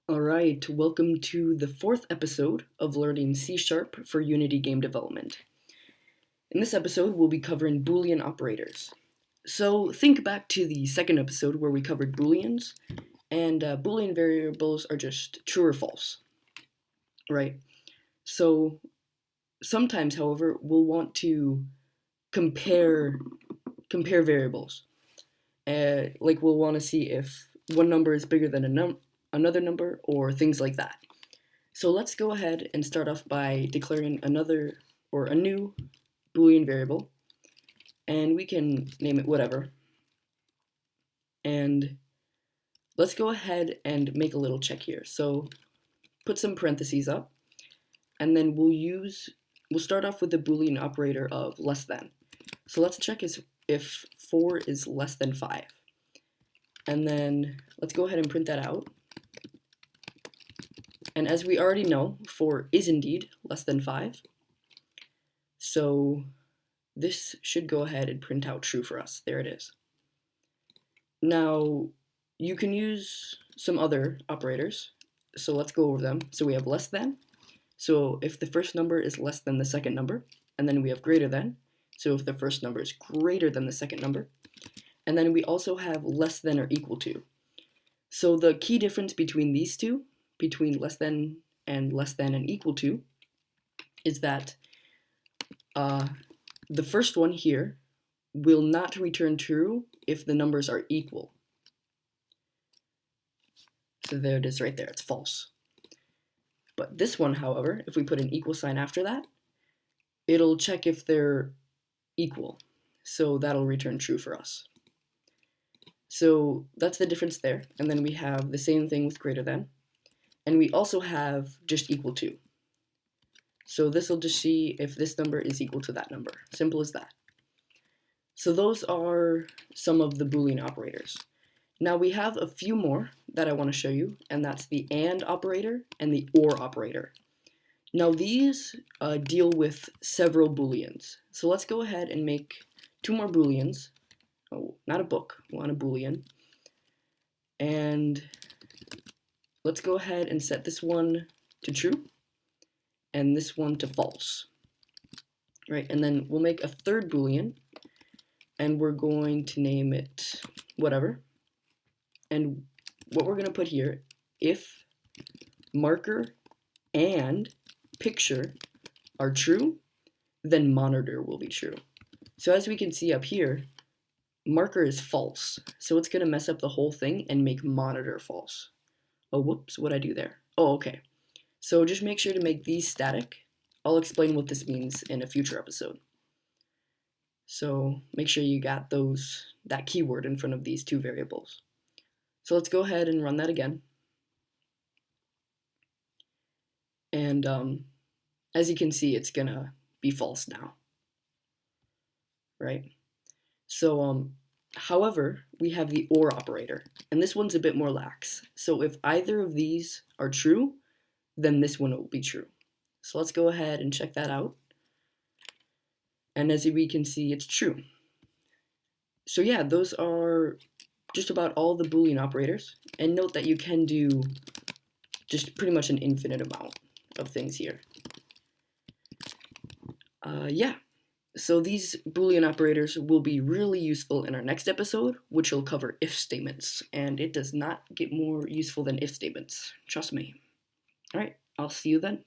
Alright, welcome to the fourth episode of learning C# for Unity game development. In this episode, we'll be covering Boolean operators. So think back to the second episode where we covered Booleans, and Boolean variables are just true or false, right? So sometimes, however, we'll want to compare variables. Like we'll want to see if one number is bigger than another number, or things like that. So let's go ahead and start off by declaring a new Boolean variable, and we can name it whatever. And let's go ahead and make a little check here. So put some parentheses up, and then we'll start off with the Boolean operator of less than. So let's check if 4 is less than 5. And then let's go ahead and print that out. And as we already know, 4 is indeed less than 5. So this should go ahead and print out true for us. There it is. Now, you can use some other operators. So let's go over them. So we have less than. So if the first number is less than the second number, and then we have greater than. So if the first number is greater than the second number. And then we also have less than or equal to. So the key difference between these two, between less than and equal to, is that the first one here will not return true if the numbers are equal. So there it is right there, it's false. But this one, however, if we put an equal sign after that, it'll check if they're equal. So that'll return true for us. So that's the difference there. And then we have the same thing with greater than. And we also have just equal to. So this will just see if this number is equal to that number. Simple as that. So those are some of the Boolean operators. Now we have a few more that I want to show you, and that's the AND operator and the OR operator. Now these deal with several Booleans. So let's go ahead and make 2 more Booleans. Oh, not a book, we want a Boolean. And let's go ahead and set this one to true and this one to false. Right, and then we'll make a third Boolean, and we're going to name it whatever. And what we're going to put here, if marker and picture are true, then monitor will be true. So as we can see up here, marker is false, so it's going to mess up the whole thing and make monitor false. Oh, whoops, what'd I do there? Oh, okay. So just make sure to make these static. I'll explain what this means in a future episode. So make sure you got that keyword in front of these 2 variables. So let's go ahead and run that again. And as you can see, it's gonna be false now, right? So however, we have the OR operator, and this one's a bit more lax. So if either of these are true, then this one will be true. So let's go ahead and check that out. And as we can see, it's true. So yeah, those are just about all the Boolean operators. And note that you can do just pretty much an infinite amount of things here. Yeah. So these Boolean operators will be really useful in our next episode, which will cover if statements. And it does not get more useful than if statements. Trust me. All right, I'll see you then.